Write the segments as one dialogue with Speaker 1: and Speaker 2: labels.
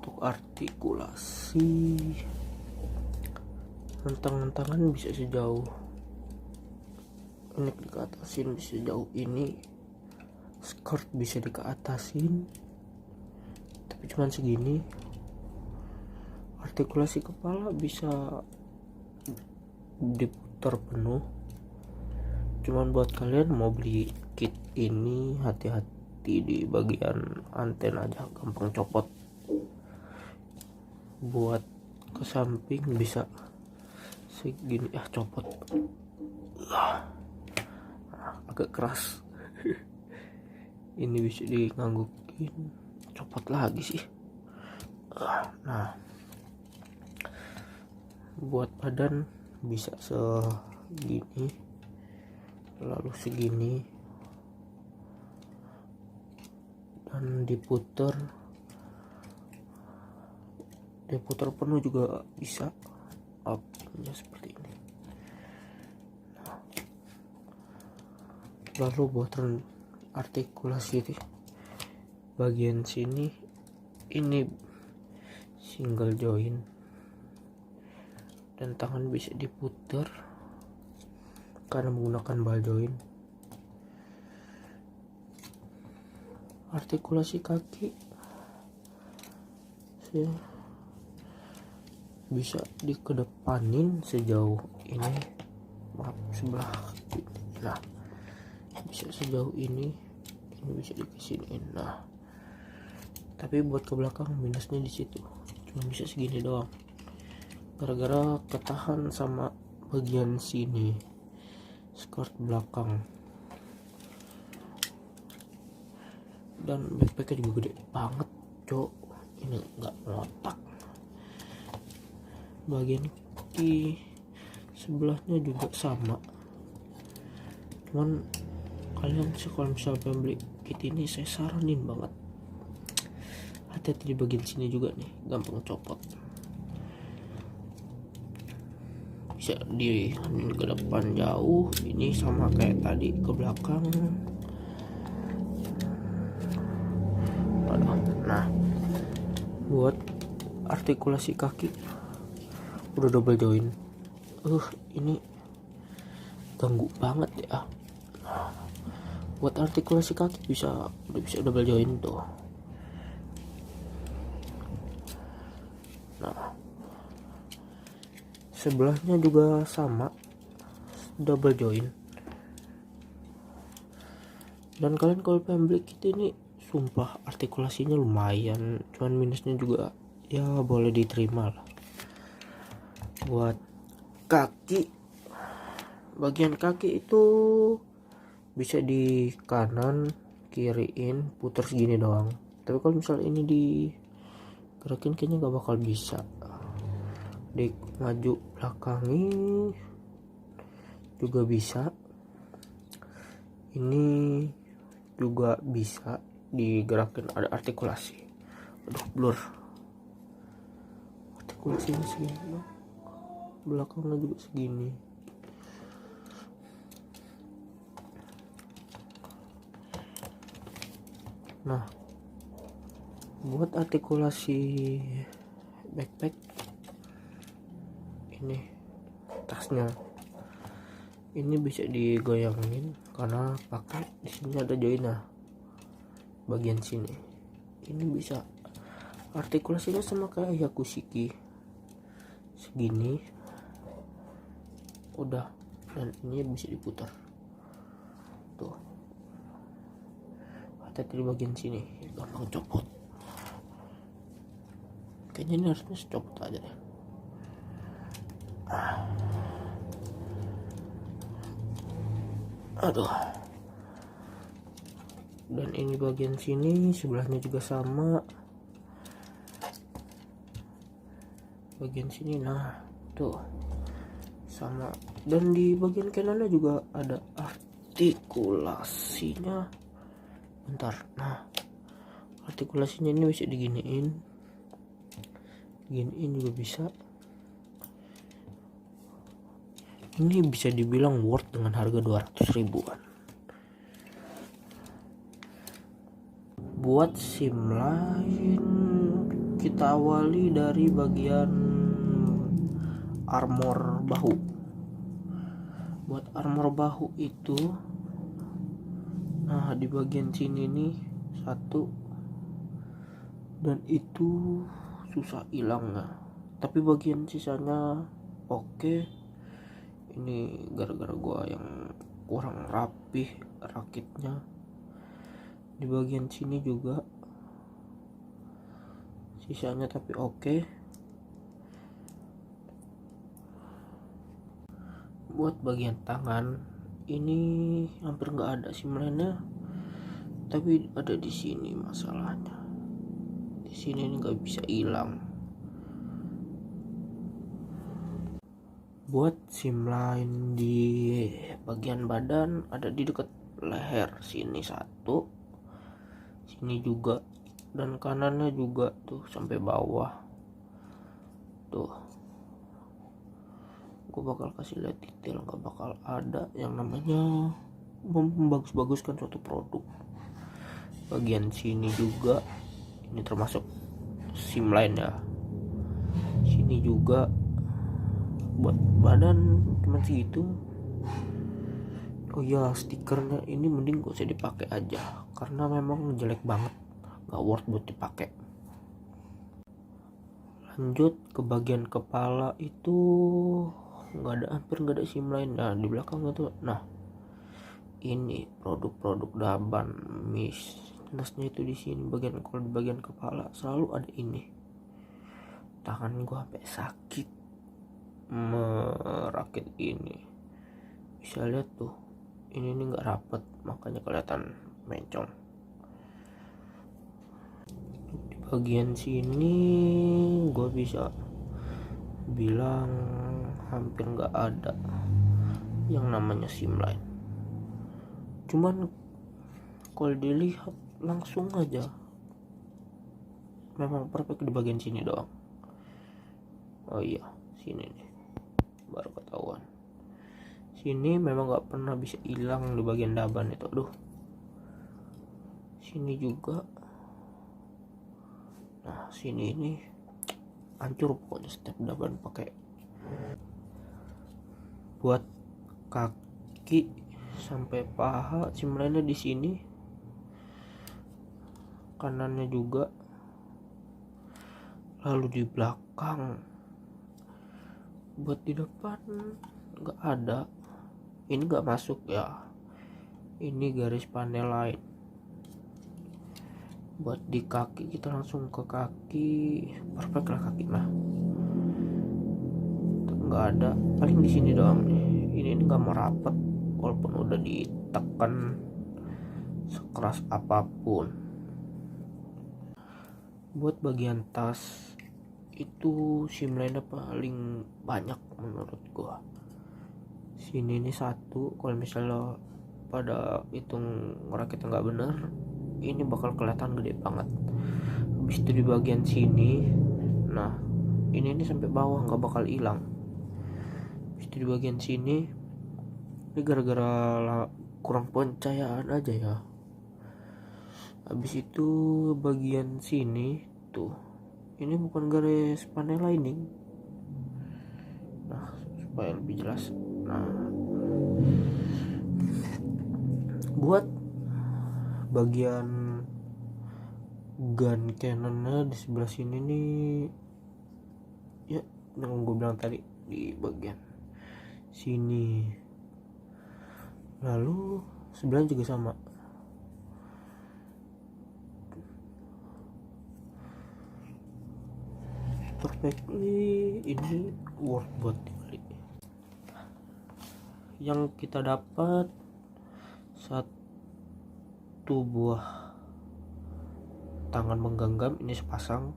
Speaker 1: Untuk artikulasi, tangan bisa sejauh ini dikeatasin, bisa sejauh ini. Skirt bisa dikeatasin, tapi cuman segini. Artikulasi kepala bisa diputar penuh. Cuman buat kalian mau beli kit ini, hati-hati di bagian antena aja, gampang copot. Buat ke samping bisa segini, copot. Agak keras. Ini bisa diganggukin, copot lagi sih. Nah, buat badan bisa segini, lalu segini, dan diputar penuh juga bisa. Apinya seperti ini. Lalu buat artikulasi bagian sini, ini single joint, dan tangan bisa diputar karena menggunakan ball joint. Artikulasi kaki bisa dikedepanin sejauh ini, sebelah. Nah, bisa sejauh ini bisa dikesiniin. Nah, tapi buat ke belakang minusnya di situ, cuma bisa segini doang, gara-gara ketahan sama bagian sini skirt belakang. Dan backpacknya juga gede banget, cok. Ini nggak melotak. Bagian di sebelahnya juga sama, cuman kalian kalau misalnya beli kit ini, saya saranin banget hati-hati di bagian sini juga nih, gampang copot. Bisa di ke depan jauh, ini sama kayak tadi ke belakang. Nah, buat artikulasi kaki udah double joint. Ini ganggu banget ya. Buat artikulasi kaki udah bisa double joint tuh. Nah, sebelahnya juga sama, double joint. Dan kalian kalau pengen beli kit ini, sumpah artikulasinya lumayan, cuman minusnya juga ya boleh diterima lah. Buat kaki, bagian kaki itu bisa di kanan kiriin, putar segini doang. Tapi kalau misalnya ini digerakin kayaknya nggak bakal bisa. Di maju belakangi juga bisa, ini juga bisa digerakin, ada artikulasi. Blur artikulasinya segini, belakangnya juga segini. Nah, buat artikulasi backpack ini, tasnya ini bisa digoyangin karena pakai di sini ada joinnya bagian sini. Ini bisa artikulasinya sama kayak Yakushiki, segini udah, dan ini bisa diputar tuh. Hati-hati di bagian sini, gampang copot. Kayaknya ini harusnya copot aja deh. Aduh. Dan ini bagian sini, sebelahnya juga sama. Bagian sini, nah tuh sama. Dan di bagian kanannya juga ada artikulasinya. Bentar, nah artikulasinya ini bisa diginiin juga bisa. Ini bisa dibilang worth dengan harga 200 ribuan. Buat SIM lain kita awali dari bagian armor bahu. Buat armor bahu itu, nah di bagian sini nih satu, dan itu susah hilangnya. Tapi bagian sisanya oke. Ini gara-gara gua yang kurang rapih rakitnya. Di bagian sini juga sisanya tapi oke. Buat bagian tangan ini hampir nggak ada simlainnya, tapi ada di sini masalahnya. Di sini ini nggak bisa hilang. Buat simline di bagian badan ada di dekat leher sini satu, sini juga, dan kanannya juga tuh sampai bawah tuh. Gue bakal kasih lihat detail, nggak bakal ada yang namanya membagus-baguskan suatu produk. Bagian sini juga, ini termasuk simline ya. Sini juga buat badan cuma segitu. Oh ya, stikernya ini mending gak usah dipakai aja karena memang jelek banget, nggak worth buat dipakai. Lanjut ke bagian kepala itu hampir nggak ada simline. Nah di belakang itu, nah ini produk-produk Daban minusnya itu di sini bagian. Kalau di bagian kepala selalu ada ini. Tangan gua sampai sakit merakit ini. Bisa lihat tuh, ini nggak rapet, makanya kelihatan mencong. Di bagian sini gua bisa bilang hampir nggak ada yang namanya simline. Cuman kalau dilihat langsung aja memang perfect di bagian sini doang. Oh iya, sini nih baru ketahuan. Sini memang nggak pernah bisa hilang di bagian Daban itu. Aduh, sini juga. Nah sini ini hancur pokoknya setiap Daban pakai. Buat kaki sampai paha simline di sini, kanannya juga, lalu di belakang. Buat di depan nggak ada, ini nggak masuk ya, ini garis panel lain. Buat di kaki kita langsung ke kaki, perfect lah kaki mah, nggak ada. Paling di sini doang nih, ini nggak mau rapet walaupun udah ditekan sekeras apapun. Buat bagian tas itu simline paling banyak menurut gua. Sini ini satu, kalau misalnya pada hitung rakitnya nggak bener, ini bakal kelihatan gede banget. Habis itu di bagian sini, nah ini sampai bawah nggak bakal hilang. Habis itu di bagian sini, ini gara-gara kurang pencahayaan aja ya. Habis itu bagian sini tuh, ini bukan garis panel lining. Nah supaya lebih jelas, nah buat bagian gun cannonnya di sebelah sini nih ya, yang gue bilang tadi di bagian sini. Lalu sebelahnya juga sama. Perfectly, ini worth buat dibeli. Yang kita dapat satu buah tangan menggenggam, ini sepasang.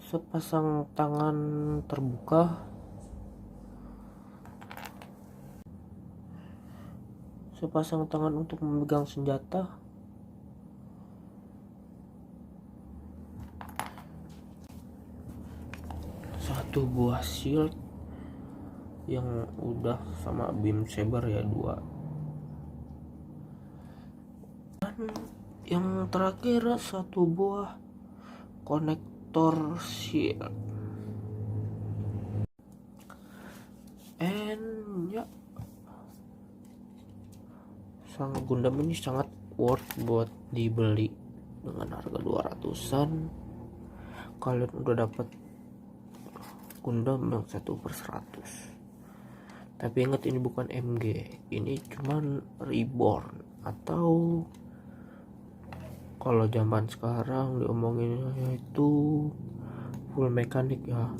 Speaker 1: Sepasang tangan terbuka, sepasang tangan untuk memegang senjata, satu buah shield yang udah sama beam saber ya, 2. yang terakhir satu buah konektor shield. And ya, sang Gundam ini sangat worth buat dibeli dengan harga 200-an. Kalian udah dapat Gundam yang 1/100. Tapi ingat, ini bukan MG, ini cuman reborn, atau kalau zaman sekarang diomonginnya itu full mekanik ya.